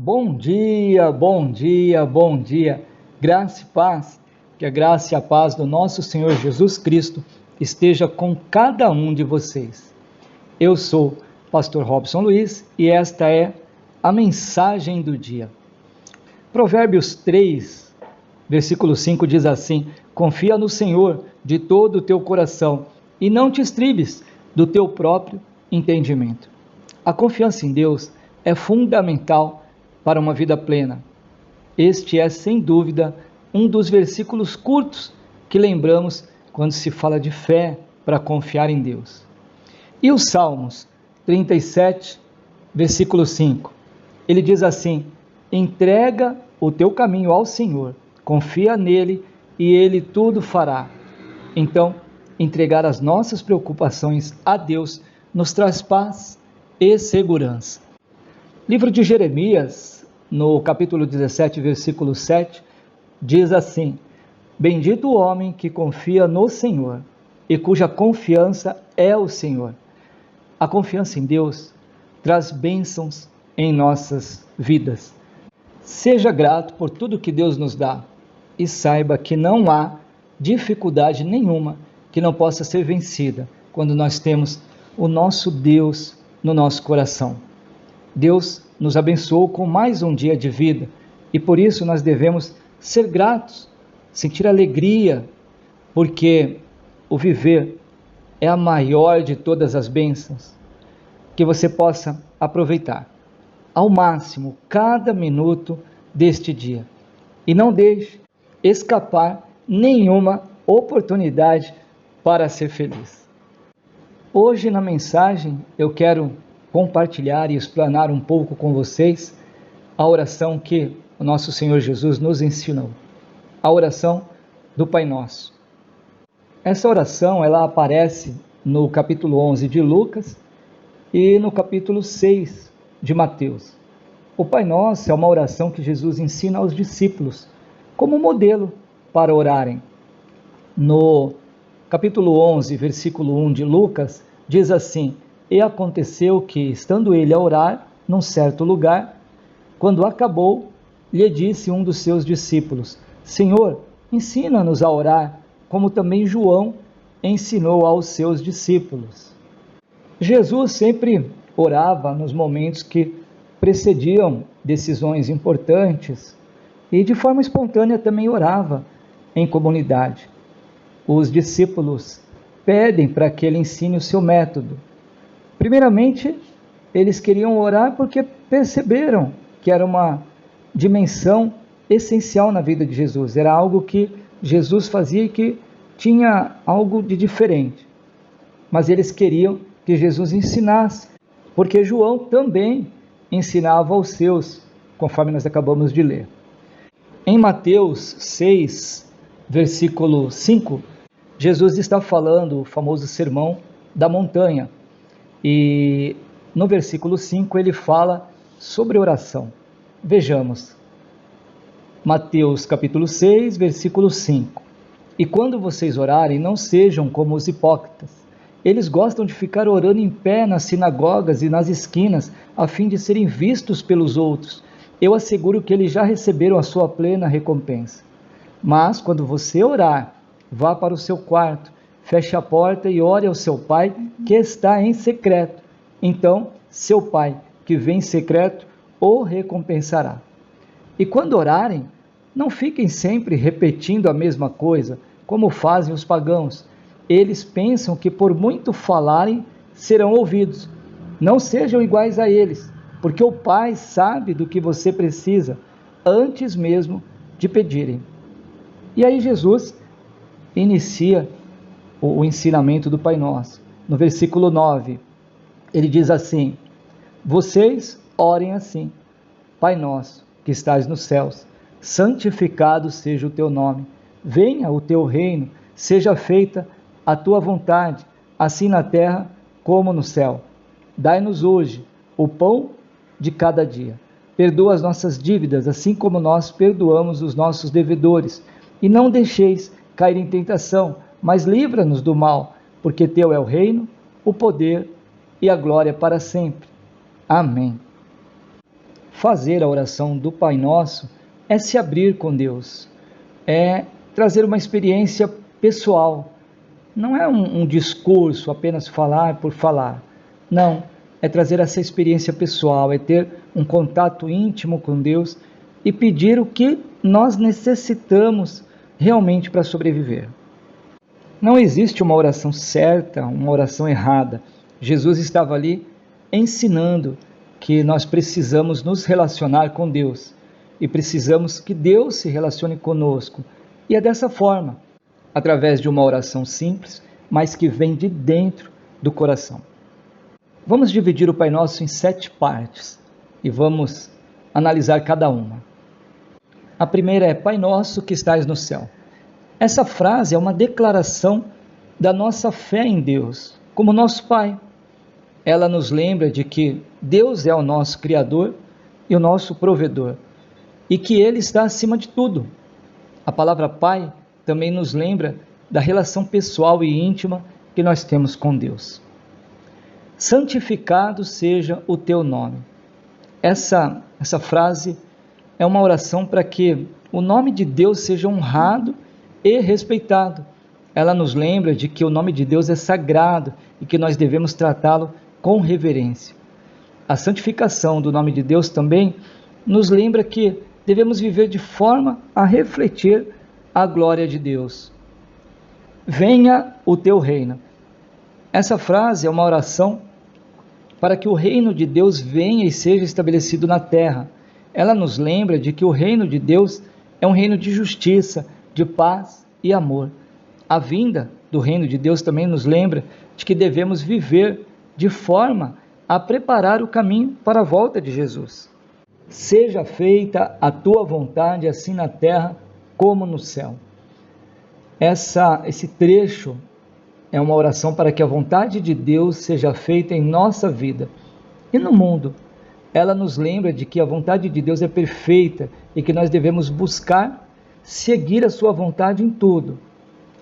Bom dia, bom dia, bom dia. Graça e paz, que a graça e a paz do nosso Senhor Jesus Cristo esteja com cada um de vocês. Eu sou Pastor Robson Luiz e esta é a mensagem do dia. Provérbios 3, versículo 5 diz assim: confia no Senhor de todo o teu coração e não te estribes do teu próprio entendimento. A confiança em Deus é fundamental para uma vida plena. Este é, sem dúvida, um dos versículos curtos que lembramos quando se fala de fé para confiar em Deus. E os Salmos 37, versículo 5, ele diz assim: entrega o teu caminho ao Senhor, confia nele e ele tudo fará. Então, entregar as nossas preocupações a Deus nos traz paz e segurança. Livro de Jeremias, no capítulo 17, versículo 7, diz assim: bendito o homem que confia no Senhor e cuja confiança é o Senhor. A confiança em Deus traz bênçãos em nossas vidas. Seja grato por tudo que Deus nos dá e saiba que não há dificuldade nenhuma que não possa ser vencida quando nós temos o nosso Deus no nosso coração. Deus nos abençoou com mais um dia de vida e por isso nós devemos ser gratos, sentir alegria, porque o viver é a maior de todas as bênçãos. Que você possa aproveitar ao máximo cada minuto deste dia e não deixe escapar nenhuma oportunidade para ser feliz. Hoje na mensagem eu quero compartilhar e explanar um pouco com vocês a oração que o nosso Senhor Jesus nos ensinou, a oração do Pai Nosso. Essa oração ela aparece no capítulo 11 de Lucas e no capítulo 6 de Mateus. O Pai Nosso é uma oração que Jesus ensina aos discípulos como modelo para orarem. No capítulo 11, versículo 1 de Lucas, diz assim: e aconteceu que, estando ele a orar num certo lugar, quando acabou, lhe disse um dos seus discípulos: Senhor, ensina-nos a orar, como também João ensinou aos seus discípulos. Jesus sempre orava nos momentos que precediam decisões importantes e de forma espontânea também orava em comunidade. Os discípulos pedem para que ele ensine o seu método. Primeiramente, eles queriam orar porque perceberam que era uma dimensão essencial na vida de Jesus. Era algo que Jesus fazia e que tinha algo de diferente. Mas eles queriam que Jesus ensinasse, porque João também ensinava aos seus, conforme nós acabamos de ler. Em Mateus 6, versículo 5, Jesus está falando o famoso sermão da montanha. E no versículo 5 ele fala sobre oração. Vejamos, Mateus capítulo 6, versículo 5. E quando vocês orarem, não sejam como os hipócritas. Eles gostam de ficar orando em pé nas sinagogas e nas esquinas, a fim de serem vistos pelos outros. Eu asseguro que eles já receberam a sua plena recompensa. Mas quando você orar, vá para o seu quarto, feche a porta e ore ao seu pai que está em secreto. Então, seu pai que vem em secreto o recompensará. E quando orarem, não fiquem sempre repetindo a mesma coisa, como fazem os pagãos. Eles pensam que por muito falarem, serão ouvidos. Não sejam iguais a eles, porque o Pai sabe do que você precisa, antes mesmo de pedirem. E aí Jesus inicia o ensinamento do Pai Nosso. No versículo 9, ele diz assim: vocês orem assim: Pai Nosso, que estás nos céus, santificado seja o teu nome, venha o teu reino, seja feita a tua vontade, assim na terra como no céu. Dai-nos hoje o pão de cada dia. Perdoa as nossas dívidas, assim como nós perdoamos os nossos devedores, e não deixeis cair em tentação, mas livra-nos do mal, porque teu é o reino, o poder e a glória para sempre. Amém. fazer a oração do Pai Nosso é se abrir com Deus, é trazer uma experiência pessoal. Não é um discurso, apenas falar por falar. Não, é trazer essa experiência pessoal, é ter um contato íntimo com Deus e pedir o que nós necessitamos realmente para sobreviver. Não existe uma oração certa, uma oração errada. Jesus estava ali ensinando que nós precisamos nos relacionar com Deus e precisamos que Deus se relacione conosco. E é dessa forma, através de uma oração simples, mas que vem de dentro do coração. Vamos dividir o Pai Nosso em 7 partes e vamos analisar cada uma. A primeira é: Pai Nosso que estais no céu. Essa frase é uma declaração da nossa fé em Deus, como nosso Pai. Ela nos lembra de que Deus é o nosso Criador e o nosso provedor, e que Ele está acima de tudo. A palavra Pai também nos lembra da relação pessoal e íntima que nós temos com Deus. Santificado seja o teu nome. Essa frase é uma oração para que o nome de Deus seja honrado e respeitado. Ela nos lembra de que o nome de Deus é sagrado e que nós devemos tratá-lo com reverência. A santificação do nome de Deus também nos lembra que devemos viver de forma a refletir a glória de Deus. Venha o teu reino. Essa frase é uma oração para que o reino de Deus venha e seja estabelecido na terra. Ela nos lembra de que o reino de Deus é um reino de justiça, de paz e amor. A vinda do reino de Deus também nos lembra de que devemos viver de forma a preparar o caminho para a volta de Jesus. Seja feita a tua vontade, assim na terra como no céu. Esse trecho é uma oração para que a vontade de Deus seja feita em nossa vida e no mundo. Ela nos lembra de que a vontade de Deus é perfeita e que nós devemos buscar seguir a sua vontade em tudo.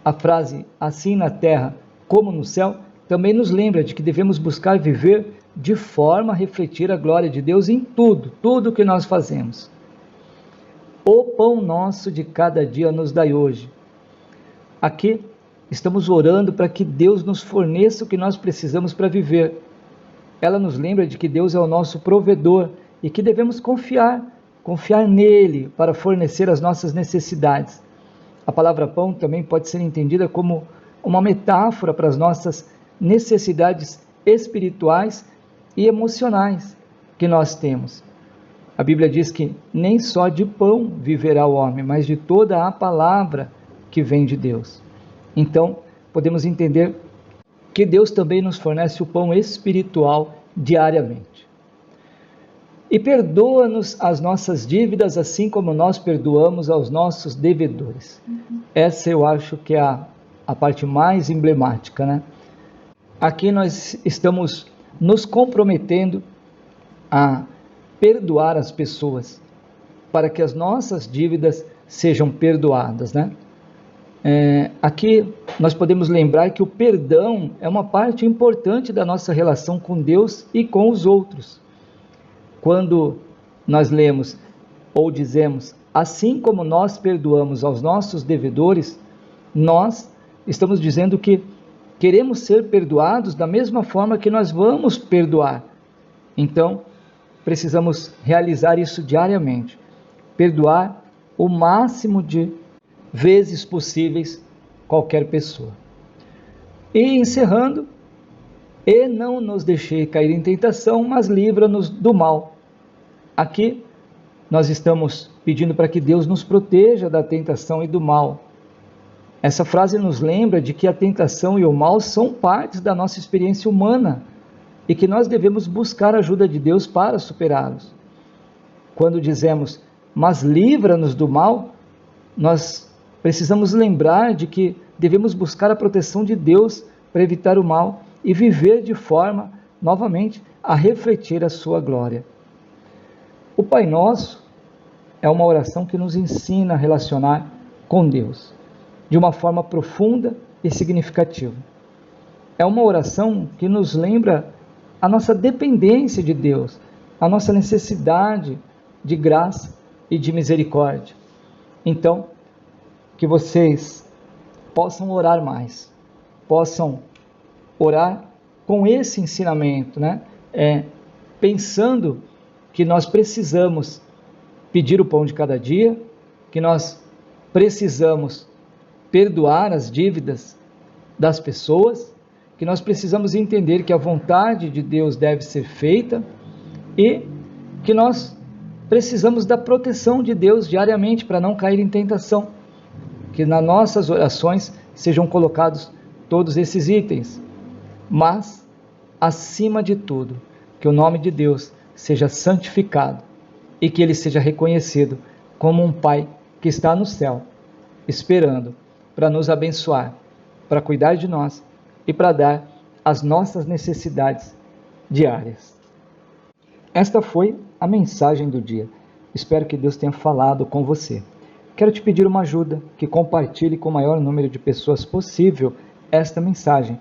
A frase assim na terra como no céu também nos lembra de que devemos buscar viver de forma a refletir a glória de Deus em tudo que nós fazemos. O pão nosso de cada dia nos dai hoje. Aqui estamos orando para que Deus nos forneça o que nós precisamos para viver. Ela nos lembra de que Deus é o nosso provedor e que devemos confiar nele para fornecer as nossas necessidades. A palavra pão também pode ser entendida como uma metáfora para as nossas necessidades espirituais e emocionais que nós temos. A Bíblia diz que nem só de pão viverá o homem, mas de toda a palavra que vem de Deus. Então, podemos entender que Deus também nos fornece o pão espiritual diariamente. E perdoa-nos as nossas dívidas, assim como nós perdoamos aos nossos devedores. Essa eu acho que é a parte mais emblemática, né? Aqui nós estamos nos comprometendo a perdoar as pessoas, para que as nossas dívidas sejam perdoadas, né? Aqui nós podemos lembrar que o perdão é uma parte importante da nossa relação com Deus e com os outros. Quando nós lemos ou dizemos, assim como nós perdoamos aos nossos devedores, nós estamos dizendo que queremos ser perdoados da mesma forma que nós vamos perdoar. Então, precisamos realizar isso diariamente. Perdoar o máximo de vezes possíveis qualquer pessoa. E encerrando, e não nos deixei cair em tentação, mas livra-nos do mal. Aqui nós estamos pedindo para que Deus nos proteja da tentação e do mal. Essa frase nos lembra de que a tentação e o mal são partes da nossa experiência humana e que nós devemos buscar a ajuda de Deus para superá-los. Quando dizemos, mas livra-nos do mal, nós precisamos lembrar de que devemos buscar a proteção de Deus para evitar o mal e viver de forma, novamente, a refletir a sua glória. O Pai Nosso é uma oração que nos ensina a relacionar com Deus de uma forma profunda e significativa. É uma oração que nos lembra a nossa dependência de Deus, a nossa necessidade de graça e de misericórdia. Então, que vocês possam orar mais, possam orar com esse ensinamento, né? Pensando que nós precisamos pedir o pão de cada dia, que nós precisamos perdoar as dívidas das pessoas, que nós precisamos entender que a vontade de Deus deve ser feita e que nós precisamos da proteção de Deus diariamente para não cair em tentação. Que nas nossas orações sejam colocados todos esses itens, mas, acima de tudo, que o nome de Deus seja santificado e que Ele seja reconhecido como um Pai que está no céu, esperando para nos abençoar, para cuidar de nós e para dar as nossas necessidades diárias. Esta foi a mensagem do dia. Espero que Deus tenha falado com você. Quero te pedir uma ajuda, que compartilhe com o maior número de pessoas possível esta mensagem,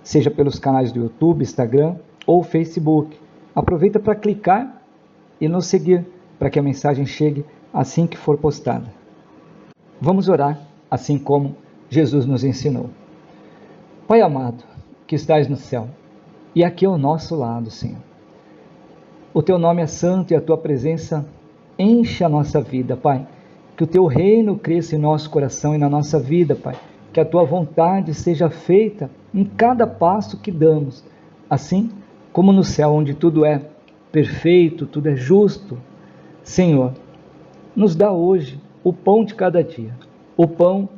seja pelos canais do YouTube, Instagram ou Facebook. Aproveita para clicar e nos seguir, para que a mensagem chegue assim que for postada. Vamos orar, assim como Jesus nos ensinou. Pai amado, que estás no céu, e aqui ao nosso lado, Senhor. O Teu nome é santo e a Tua presença enche a nossa vida, Pai. Que o Teu reino cresça em nosso coração e na nossa vida, Pai. Que a Tua vontade seja feita em cada passo que damos, assim como no céu, onde tudo é perfeito, tudo é justo. Senhor, nos dá hoje o pão de cada dia, o pão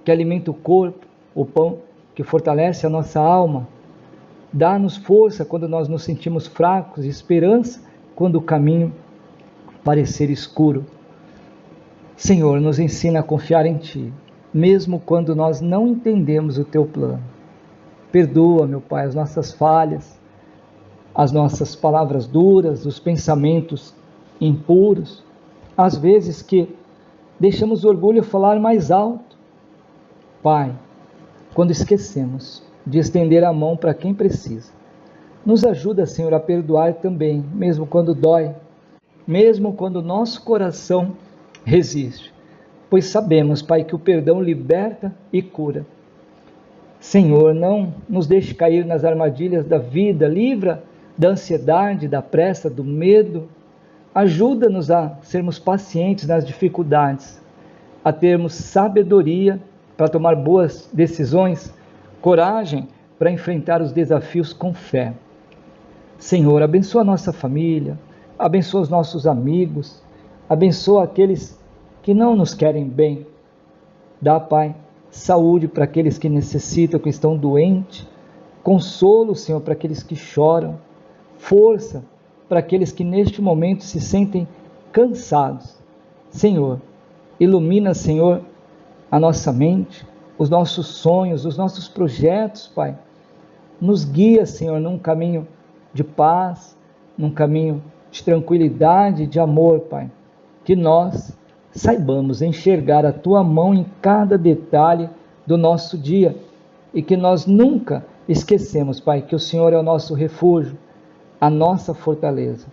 que alimenta o corpo, o pão que fortalece a nossa alma. Dá-nos força quando nós nos sentimos fracos, esperança quando o caminho parecer escuro. Senhor, nos ensina a confiar em Ti, mesmo quando nós não entendemos o Teu plano. Perdoa, meu Pai, as nossas falhas, as nossas palavras duras, os pensamentos impuros, às vezes que deixamos o orgulho falar mais alto. Pai, quando esquecemos de estender a mão para quem precisa, nos ajuda, Senhor, a perdoar também, mesmo quando dói, mesmo quando o nosso coração resiste, pois sabemos, Pai, que o perdão liberta e cura. Senhor, não nos deixe cair nas armadilhas da vida, livra da ansiedade, da pressa, do medo. Ajuda-nos a sermos pacientes nas dificuldades, a termos sabedoria para tomar boas decisões, coragem para enfrentar os desafios com fé. Senhor, abençoa a nossa família, abençoa os nossos amigos, abençoa aqueles que não nos querem bem. Dá, Pai, saúde para aqueles que necessitam, que estão doentes. Consolo, Senhor, para aqueles que choram. Força para aqueles que neste momento se sentem cansados. Senhor, ilumina, Senhor, a nossa mente, os nossos sonhos, os nossos projetos, Pai. Nos guia, Senhor, num caminho de paz, num caminho de tranquilidade, de amor, Pai. Que nós saibamos enxergar a Tua mão em cada detalhe do nosso dia e que nós nunca esquecemos, Pai, que o Senhor é o nosso refúgio, a nossa fortaleza.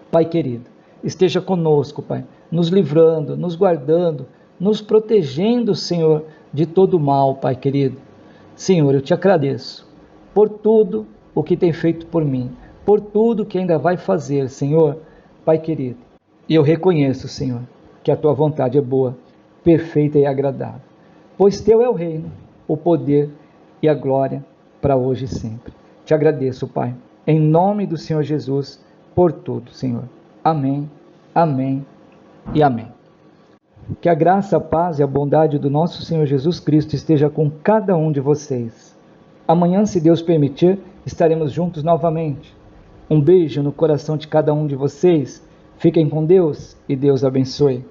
Pai querido, esteja conosco, Pai, nos livrando, nos guardando, nos protegendo, Senhor, de todo mal, Pai querido. Senhor, eu te agradeço por tudo o que tem feito por mim, por tudo que ainda vai fazer, Senhor, Pai querido. E eu reconheço, Senhor, que a Tua vontade é boa, perfeita e agradável, pois Teu é o reino, o poder e a glória para hoje e sempre. Te agradeço, Pai, em nome do Senhor Jesus, por tudo, Senhor. Amém, amém e amém. Que a graça, a paz e a bondade do nosso Senhor Jesus Cristo esteja com cada um de vocês. Amanhã, se Deus permitir, estaremos juntos novamente. Um beijo no coração de cada um de vocês. Fiquem com Deus e Deus abençoe.